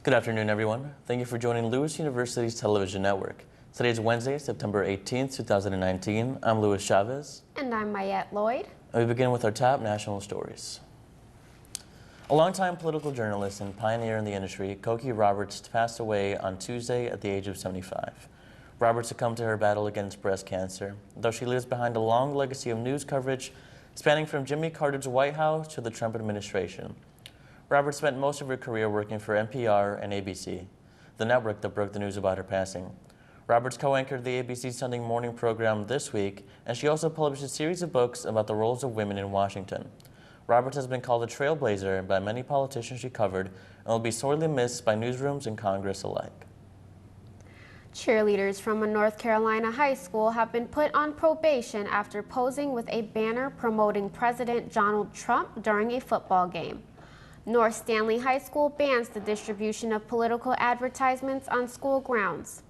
Good afternoon, everyone. Thank you for joining Lewis University's television network. Today is Wednesday, September 18th, 2019. I'm Luis Chavez. And I'm Mayette Lloyd. And we begin with our top national stories. A longtime political journalist and pioneer in the industry, Cokie Roberts passed away on Tuesday at the age of 75. Roberts succumbed to her battle against breast cancer, though she leaves behind a long legacy of news coverage spanning from Jimmy Carter's White House to the Trump administration. Roberts spent most of her career working for NPR and ABC, the network that broke the news about her passing. Roberts co-anchored the ABC Sunday morning program This Week, and she also published a series of books about the roles of women in Washington. Roberts has been called a trailblazer by many politicians she covered and will be sorely missed by newsrooms and Congress alike. Cheerleaders from a North Carolina high school have been put on probation after posing with a banner promoting President Donald Trump during a football game. North Stanley High School bans the distribution of political advertisements on school grounds.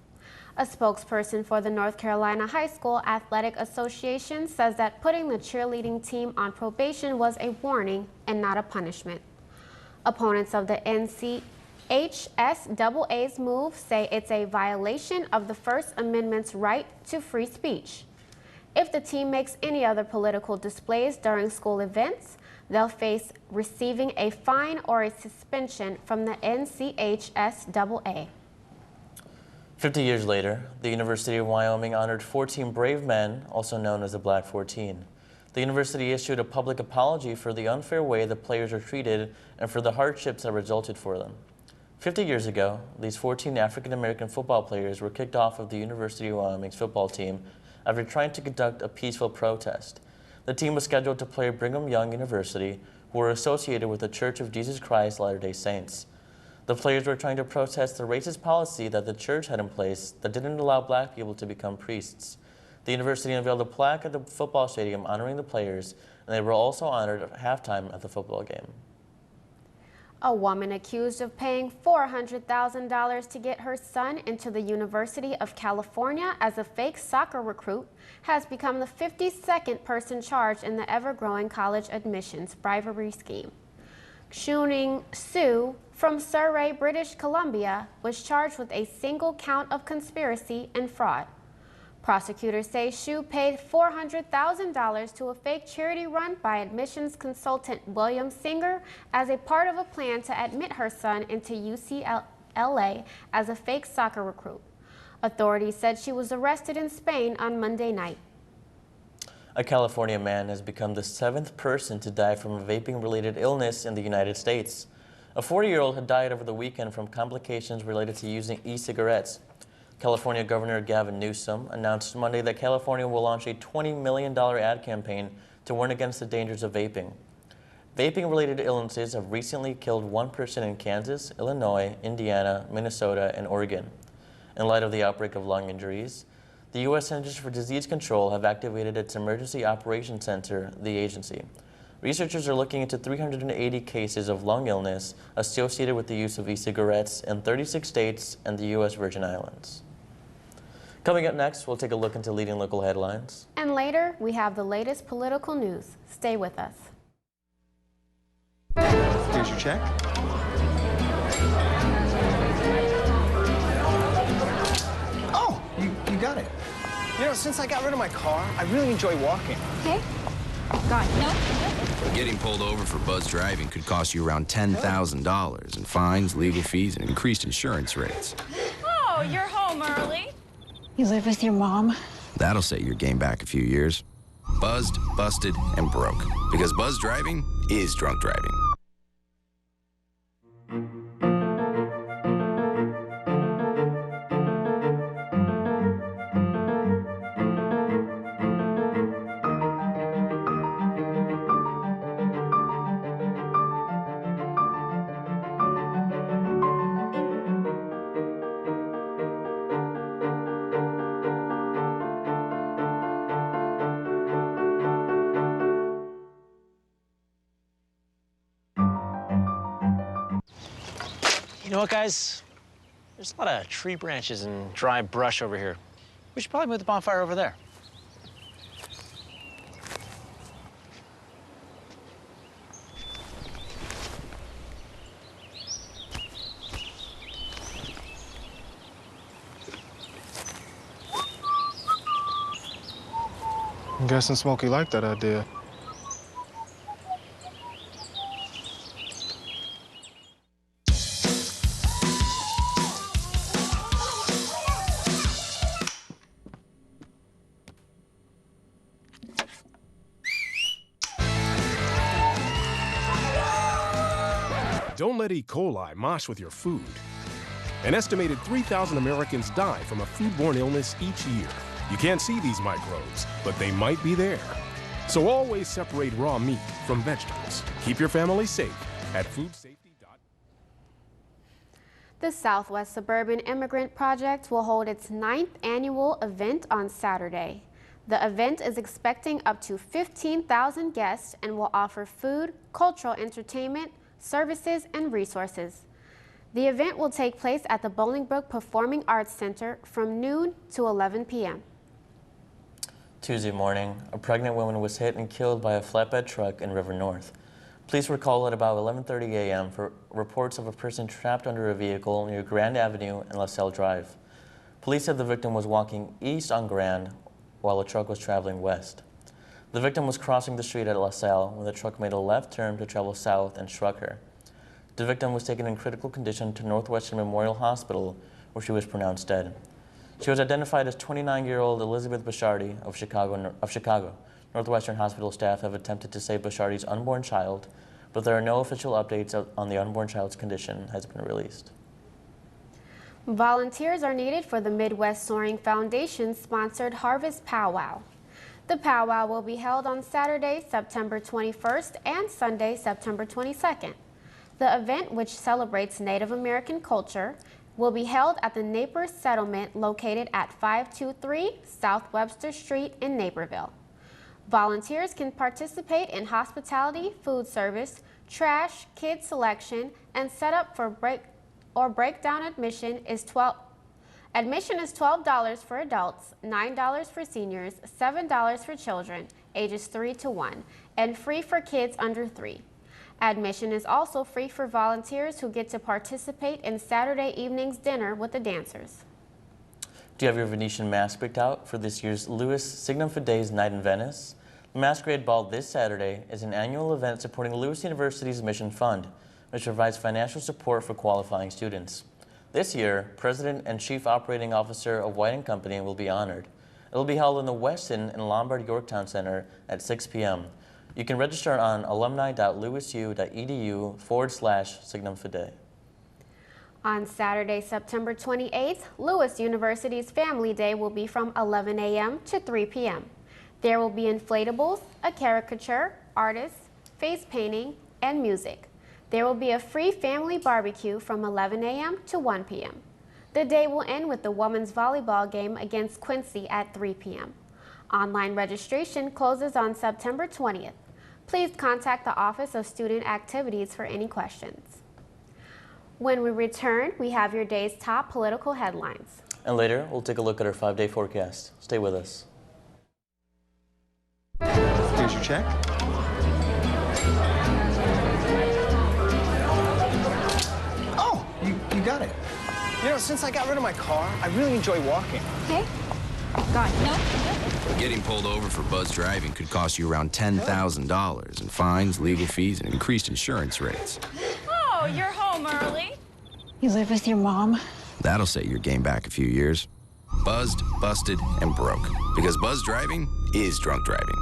A spokesperson for the North Carolina High School Athletic Association says that putting the cheerleading team on probation was a warning and not a punishment. Opponents of the NCHSAA's move say it's a violation of the First Amendment's right to free speech. If the team makes any other political displays during school events, they'll face receiving a fine or a suspension from the NCHSAA. 50 years later, the University of Wyoming honored 14 brave men, also known as the Black 14. The university issued a public apology for the unfair way the players were treated and for the hardships that resulted for them. 50 years ago, these 14 African-American football players were kicked off of the University of Wyoming's football team after trying to conduct a peaceful protest. The team was scheduled to play Brigham Young University, who were associated with the Church of Jesus Christ Latter-day Saints. The players were trying to protest the racist policy that the church had in place that didn't allow black people to become priests. The university unveiled a plaque at the football stadium honoring the players, and they were also honored at halftime at the football game. A woman accused of paying $400,000 to get her son into the University of California as a fake soccer recruit has become the 52nd person charged in the ever-growing college admissions bribery scheme. Xiuning Su from Surrey, British Columbia, was charged with a single count of conspiracy and fraud. Prosecutors say Xu paid $400,000 to a fake charity run by admissions consultant William Singer as a part of a plan to admit her son into UCLA as a fake soccer recruit. Authorities said she was arrested in Spain on Monday night. A California man has become the 7th person to die from a vaping-related illness in the United States. A 40-year-old had died over the weekend from complications related to using e-cigarettes. California Governor Gavin Newsom announced Monday that California will launch a $20 million ad campaign to warn against the dangers of vaping. Vaping-related illnesses have recently killed one person in Kansas, Illinois, Indiana, Minnesota, and Oregon. In light of the outbreak of lung injuries, the U.S. Centers for Disease Control have activated its Emergency Operations Center, the agency. Researchers are looking into 380 cases of lung illness associated with the use of e-cigarettes in 36 states and the U.S. Virgin Islands. Coming up next, we'll take a look into leading local headlines. And later, we have the latest political news. Stay with us. Here's your check. Oh, you got it. You know, since I got rid of my car, I really enjoy walking. Okay. Got it. No. Getting pulled over for buzz driving could cost you around $10,000 in fines, legal fees, and increased insurance rates. Oh, you're home early. You live with your mom? That'll set your game back a few years. Buzzed, busted, and broke. Because buzz driving is drunk driving. You know what, guys? There's a lot of tree branches and dry brush over here. We should probably move the bonfire over there. I'm guessing Smokey liked that idea. Don't let E. coli mosh with your food. An estimated 3,000 Americans die from a foodborne illness each year. You can't see these microbes, but they might be there. So always separate raw meat from vegetables. Keep your family safe at foodsafety.org. The Southwest Suburban Immigrant Project will hold its 9th annual event on Saturday. The event is expecting up to 15,000 guests and will offer food, cultural entertainment, services, and resources. The event will take place at the Bolingbrook Performing Arts Center from noon to 11 p.m. Tuesday morning, a pregnant woman was hit and killed by a flatbed truck in River North. Police were called at about 11:30 a.m. for reports of a person trapped under a vehicle near Grand Avenue and LaSalle Drive. Police said the victim was walking east on Grand while the truck was traveling west. The victim was crossing the street at LaSalle when the truck made a left turn to travel south and struck her. The victim was taken in critical condition to Northwestern Memorial Hospital, where she was pronounced dead. She was identified as 29-year-old Elizabeth Bashardi of Chicago. Northwestern Hospital staff have attempted to save Bashardi's unborn child, but there are no official updates on the unborn child's condition has been released. Volunteers are needed for the Midwest Soaring Foundation-sponsored Harvest Powwow. The powwow will be held on Saturday, September 21st and Sunday, September 22nd. The event, which celebrates Native American culture, will be held at the Napier Settlement located at 523 South Webster Street in Naperville. Volunteers can participate in hospitality, food service, trash, kid selection, and setup for breakdown. Admission is $12 for adults, $9 for seniors, $7 for children ages 3 to 1, and free for kids under 3. Admission is also free for volunteers who get to participate in Saturday evening's dinner with the dancers. Do you have your Venetian mask picked out for this year's Louis Signum Fide's Night in Venice? The Masquerade Ball this Saturday is an annual event supporting Lewis University's Mission Fund, which provides financial support for qualifying students. This year, President and Chief Operating Officer of White & Company will be honored. It will be held in the Westin and Lombard Yorktown Center at 6 p.m. You can register on alumni.lewisu.edu/Signum Fide. On Saturday, September 28th, Lewis University's Family Day will be from 11 a.m. to 3 p.m. There will be inflatables, a caricature, artists, face painting, and music. There will be a free family barbecue from 11 a.m. to 1 p.m. The day will end with the women's volleyball game against Quincy at 3 p.m. Online registration closes on September 20th. Please contact the Office of Student Activities for any questions. When we return, we have your day's top political headlines. And later, we'll take a look at our 5-day forecast. Stay with us. Here's your check. Oh, you got it. You know, since I got rid of my car, I really enjoy walking. Okay. Got it. No. Getting pulled over for buzz driving could cost you around $10,000 in fines, legal fees, and increased insurance rates. Oh, you're home early. You live with your mom? That'll set your game back a few years. Buzzed, busted, and broke. Because buzz driving is drunk driving.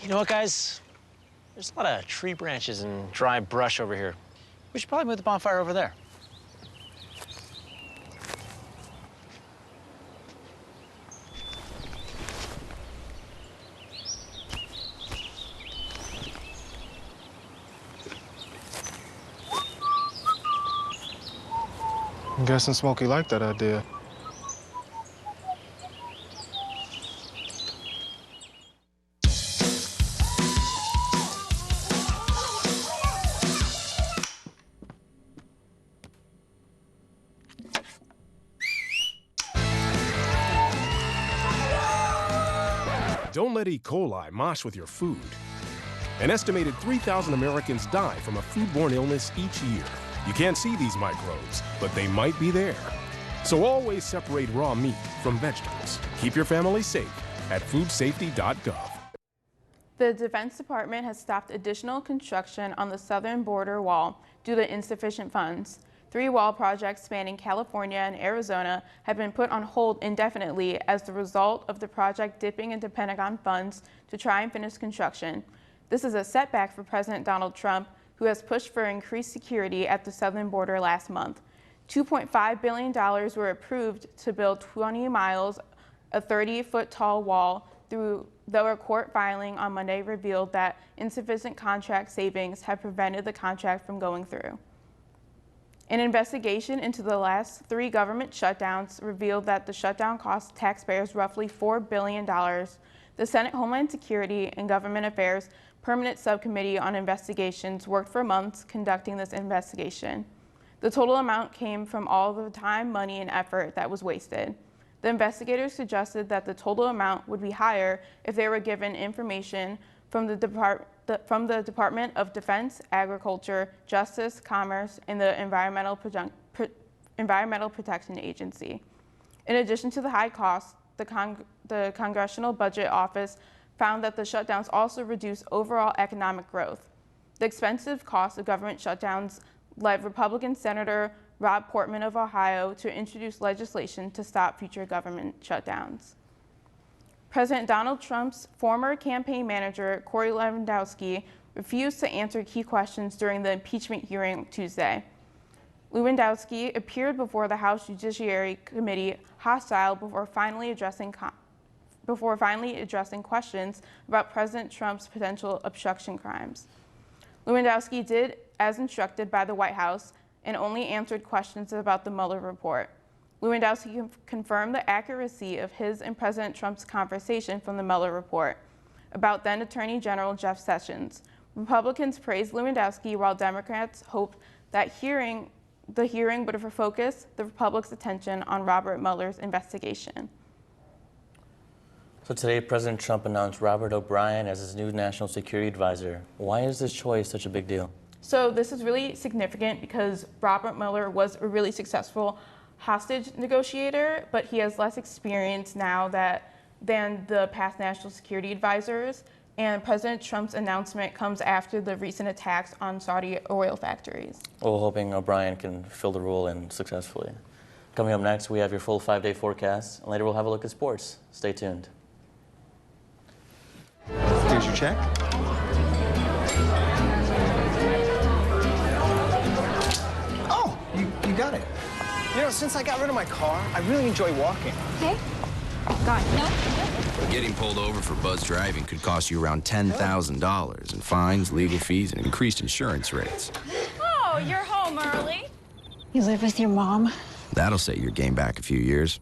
You know what, guys? There's a lot of tree branches and dry brush over here. We should probably move the bonfire over there. I'm guessing Smokey liked that idea. Don't let E. coli mosh with your food. An estimated 3,000 Americans die from a foodborne illness each year. You can't see these microbes, but they might be there. So always separate raw meat from vegetables. Keep your family safe at foodsafety.gov. The Defense Department has stopped additional construction on the southern border wall due to insufficient funds. 3 wall projects spanning California and Arizona have been put on hold indefinitely as the result of the project dipping into Pentagon funds to try and finish construction. This is a setback for President Donald Trump, who has pushed for increased security at the southern border last month. $2.5 billion were approved to build 20 miles, a 30-foot tall wall, though a court filing on Monday revealed that insufficient contract savings had prevented the contract from going through. An investigation into the last 3 government shutdowns revealed that the shutdown cost taxpayers roughly $4 billion. The Senate Homeland Security and Government Affairs Permanent Subcommittee on Investigations worked for months conducting this investigation. The total amount came from all the time, money, and effort that was wasted. The investigators suggested that the total amount would be higher if they were given information from the Department of Defense, Agriculture, Justice, Commerce, and the Environmental Protection Agency. In addition to the high costs, the Congressional Budget Office found that the shutdowns also reduce overall economic growth. The expensive cost of government shutdowns led Republican Senator Rob Portman of Ohio to introduce legislation to stop future government shutdowns. President Donald Trump's former campaign manager, Corey Lewandowski, refused to answer key questions during the impeachment hearing Tuesday. Lewandowski appeared before the House Judiciary Committee hostile before finally addressing questions about President Trump's potential obstruction crimes. Lewandowski did as instructed by the White House and only answered questions about the Mueller report. Lewandowski confirmed the accuracy of his and President Trump's conversation from the Mueller report about then Attorney General Jeff Sessions. Republicans praised Lewandowski while Democrats hoped that the hearing would refocus the public's attention on Robert Mueller's investigation. So today, President Trump announced Robert O'Brien as his new national security advisor. Why is this choice such a big deal? So this is really significant because Robert Mueller was a really successful hostage negotiator, but he has less experience now than the past national security advisors. And President Trump's announcement comes after the recent attacks on Saudi oil factories. Well, hoping O'Brien can fill the role and successfully. Coming up next, we have your full 5-day forecast, and later we'll have a look at sports. Stay tuned. Here's your check. Oh, you got it. You know, since I got rid of my car, I really enjoy walking. Okay. Got it. No. Getting pulled over for buzz driving could cost you around $10,000 in fines, legal fees, and increased insurance rates. Oh, you're home early. You live with your mom? That'll set your game back a few years.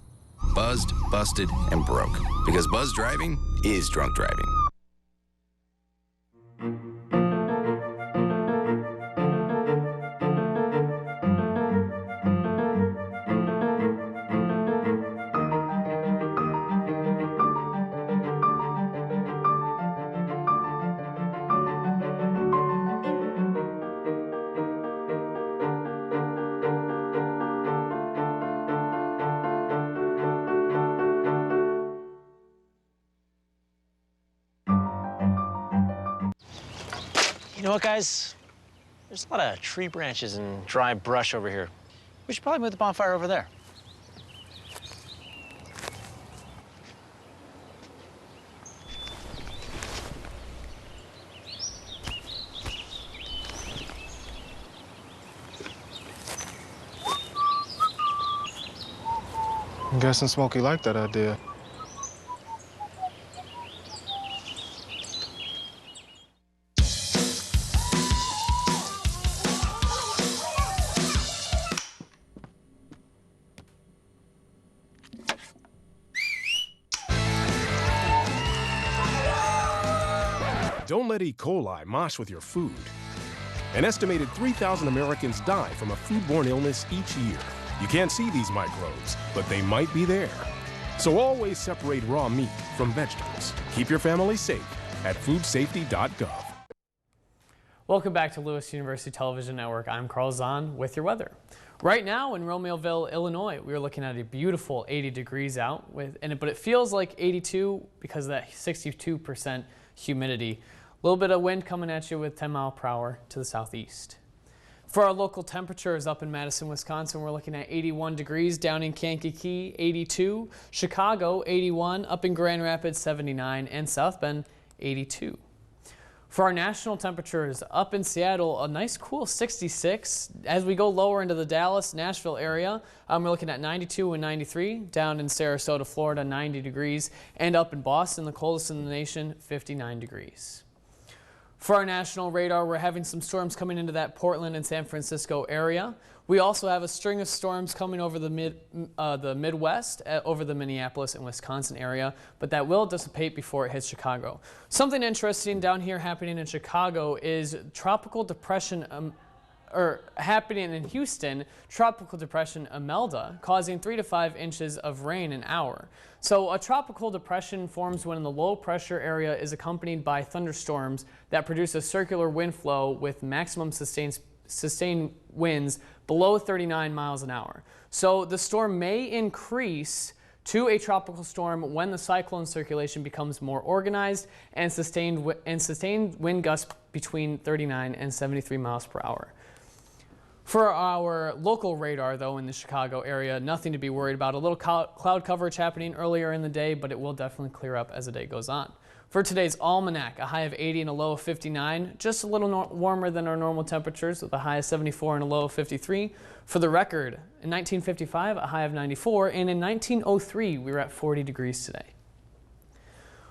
Buzzed, busted, and broke. Because buzz driving is drunk driving. You know what, guys? There's a lot of tree branches and dry brush over here. We should probably move the bonfire over there. I'm guessing Smokey liked that idea. Don't let E. coli mosh with your food. An estimated 3,000 Americans die from a foodborne illness each year. You can't see these microbes, but they might be there. So always separate raw meat from vegetables. Keep your family safe at foodsafety.gov. Welcome back to Lewis University Television Network. I'm Carl Zahn with your weather. Right now in Romeoville, Illinois, we are looking at a beautiful 80 degrees out, but it feels like 82 because of that 62% humidity. A little bit of wind coming at you with 10 miles per hour to the southeast. For our local temperatures up in Madison, Wisconsin, we're looking at 81 degrees, down in Kankakee, 82, Chicago, 81, up in Grand Rapids, 79, and South Bend, 82. For our national temperatures, up in Seattle, a nice cool 66. As we go lower into the Dallas, Nashville area, we're looking at 92 and 93. Down in Sarasota, Florida, 90 degrees. And up in Boston, the coldest in the nation, 59 degrees. For our national radar, we're having some storms coming into that Portland and San Francisco area. We also have a string of storms coming over the Midwest, over the Minneapolis and Wisconsin area, but that will dissipate before it hits Chicago. Something interesting down here happening in Chicago is tropical depression, happening in Houston, tropical depression Imelda, causing 3 to 5 inches of rain an hour. So a tropical depression forms when the low pressure area is accompanied by thunderstorms that produce a circular wind flow with maximum sustained winds below 39 miles an hour. So the storm may increase to a tropical storm when the cyclone circulation becomes more organized and sustained wind gusts between 39 and 73 miles per hour. For our local radar, though, in the Chicago area, nothing to be worried about. A little cloud coverage happening earlier in the day, but it will definitely clear up as the day goes on. For today's almanac, a high of 80 and a low of 59, just a little warmer than our normal temperatures with a high of 74 and a low of 53. For the record, in 1955, a high of 94, and in 1903, we were at 40 degrees today.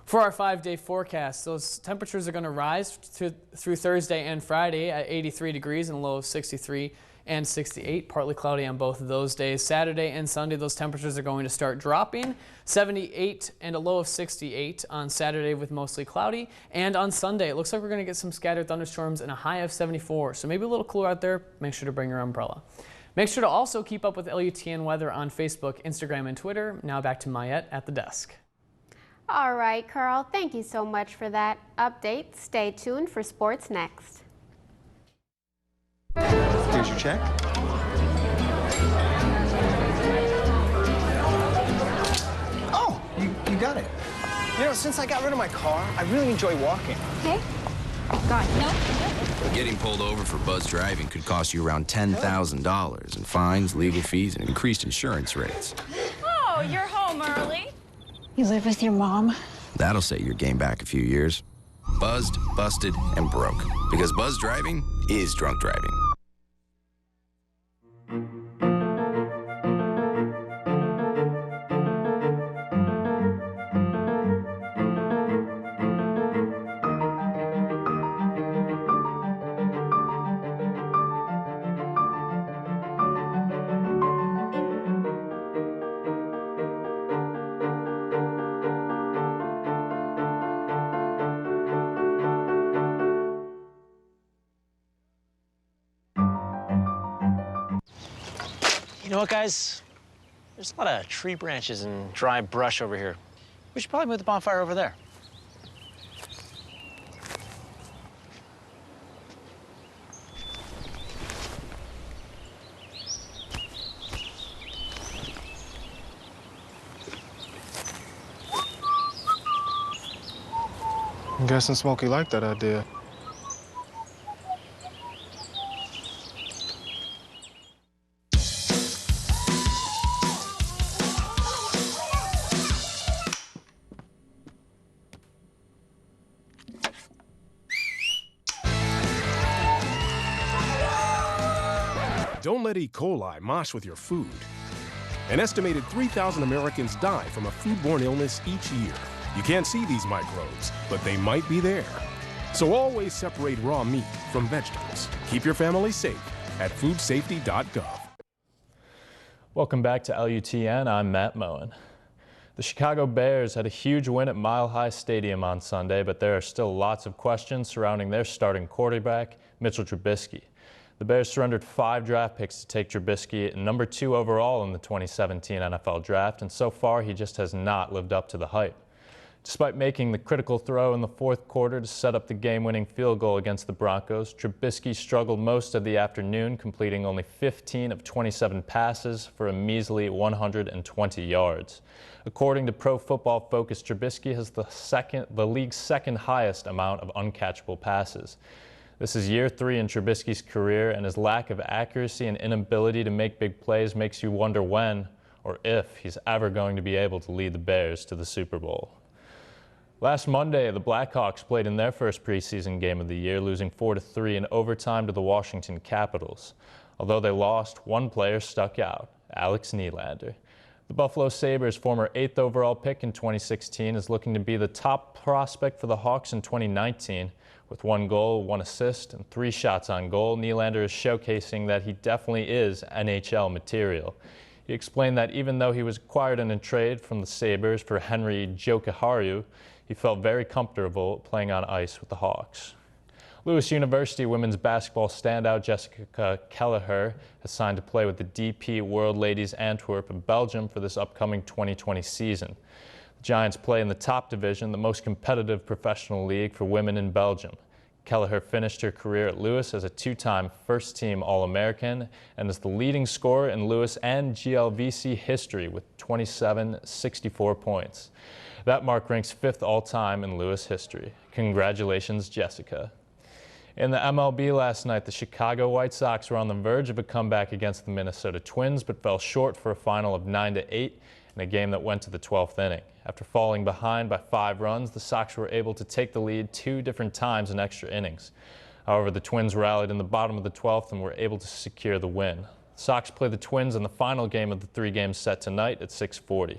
For our 5-day forecast, those temperatures are going to rise through Thursday and Friday at 83 degrees and a low of 63 and 68, partly cloudy on both of those days. Saturday and Sunday, those temperatures are going to start dropping, 78 and a low of 68 on Saturday with mostly cloudy. And on Sunday, it looks like we're going to get some scattered thunderstorms and a high of 74. So maybe a little cooler out there. Make sure to bring your umbrella. Make sure to also keep up with LUTN weather on Facebook, Instagram, and Twitter. Now back to Mayette at the desk. All right, Carl, thank you so much for that update. Stay tuned for sports next. Here's your check. Oh, you got it. You know, since I got rid of my car, I really enjoy walking. Okay. God, no. Getting pulled over for buzz driving could cost you around $10,000 in fines, legal fees, and increased insurance rates. Oh, you're home early. You live with your mom? That'll set your game back a few years. Buzzed, busted, and broke. Because buzz driving is drunk driving. You know what, guys? There's a lot of tree branches and dry brush over here. We should probably move the bonfire over there. I'm guessing Smokey liked that idea. Don't let E. coli mosh with your food. An estimated 3,000 Americans die from a foodborne illness each year. You can't see these microbes, but they might be there. So always separate raw meat from vegetables. Keep your family safe at foodsafety.gov. Welcome back to LUTN. I'm Matt Moen. The Chicago Bears had a huge win at Mile High Stadium on Sunday, but there are still lots of questions surrounding their starting quarterback, Mitchell Trubisky. The Bears surrendered 5 draft picks to take Trubisky at number 2 overall in the 2017 NFL Draft, and so far he just has not lived up to the hype. Despite making the critical throw in the fourth quarter to set up the game-winning field goal against the Broncos, Trubisky struggled most of the afternoon, completing only 15 of 27 passes for a measly 120 yards. According to Pro Football Focus, Trubisky has the league's second highest amount of uncatchable passes. This is year 3 in Trubisky's career, and his lack of accuracy and inability to make big plays makes you wonder when, or if, he's ever going to be able to lead the Bears to the Super Bowl. Last Monday, the Blackhawks played in their first preseason game of the year, losing 4-3 in overtime to the Washington Capitals. Although they lost, one player stuck out, Alex Nylander. The Buffalo Sabres' former 8th overall pick in 2016 is looking to be the top prospect for the Hawks in 2019. With 1 goal, 1 assist, and 3 shots on goal, Nylander is showcasing that he definitely is NHL material. He explained that even though he was acquired in a trade from the Sabres for Henri Jokiharju, he felt very comfortable playing on ice with the Hawks. Lewis University women's basketball standout Jessica Kelleher has signed to play with the DP World Ladies Antwerp of Belgium for this upcoming 2020 season. The Giants play in the top division, the most competitive professional league for women in Belgium. Kelleher finished her career at Lewis as a 2-time first-team All-American and is the leading scorer in Lewis and GLVC history with 64 points. That mark ranks 5th all-time in Lewis history. Congratulations, Jessica. In the MLB last night, the Chicago White Sox were on the verge of a comeback against the Minnesota Twins, but fell short for a final of 9-8 in a game that went to the 12th inning. After falling behind by 5 runs, the Sox were able to take the lead 2 different times in extra innings. However, the Twins rallied in the bottom of the 12th and were able to secure the win. The Sox play the Twins in the final game of the 3-game set tonight at 6:40.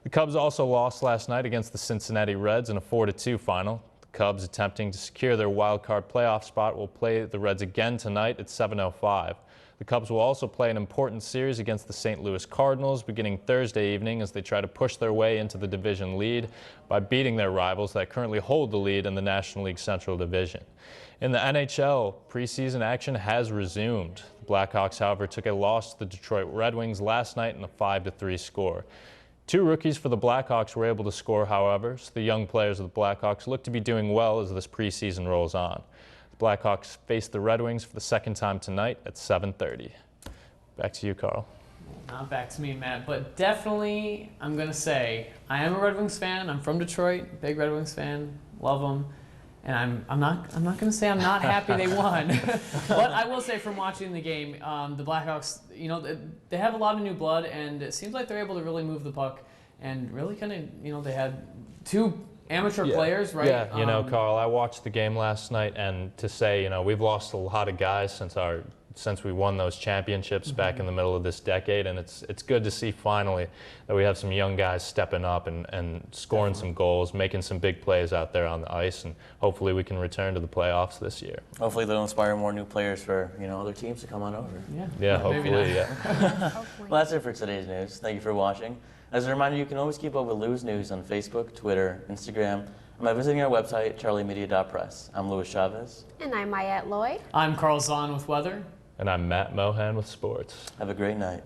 The Cubs also lost last night against the Cincinnati Reds in a 4-2 final. The Cubs, attempting to secure their wild card playoff spot, will play the Reds again tonight at 7:05. The Cubs will also play an important series against the St. Louis Cardinals beginning Thursday evening as they try to push their way into the division lead by beating their rivals that currently hold the lead in the National League Central Division. In the NHL, preseason action has resumed. The Blackhawks, however, took a loss to the Detroit Red Wings last night in a 5-3 score. 2 rookies for the Blackhawks were able to score, however, so the young players of the Blackhawks look to be doing well as this preseason rolls on. The Blackhawks face the Red Wings for the second time tonight at 7:30. Back to you, Carl. Not back to me, Matt, but definitely I'm going to say I am a Red Wings fan. I'm from Detroit, big Red Wings fan, love them. And I'm not going to say I'm not happy they won. But I will say from watching the game, the Blackhawks, they have a lot of new blood, and it seems like they're able to really move the puck and really kind of, they had 2 amateur players, right? Yeah, Carl, I watched the game last night, and to say, we've lost a lot of guys since we won those championships back in the middle of this decade, and it's good to see finally that we have some young guys stepping up and scoring some goals, making some big plays out there on the ice, and hopefully we can return to the playoffs this year. Hopefully they'll inspire more new players for other teams to come on over. Yeah, hopefully, yeah. Hopefully. Well, that's it for today's news. Thank you for watching. As a reminder, you can always keep up with Lou's news on Facebook, Twitter, Instagram, and by visiting our website, charliemedia.press. I'm Louis Chavez. And I'm Mayette Lloyd. I'm Carl Zahn with weather. And I'm Matt Mohan with sports. Have a great night.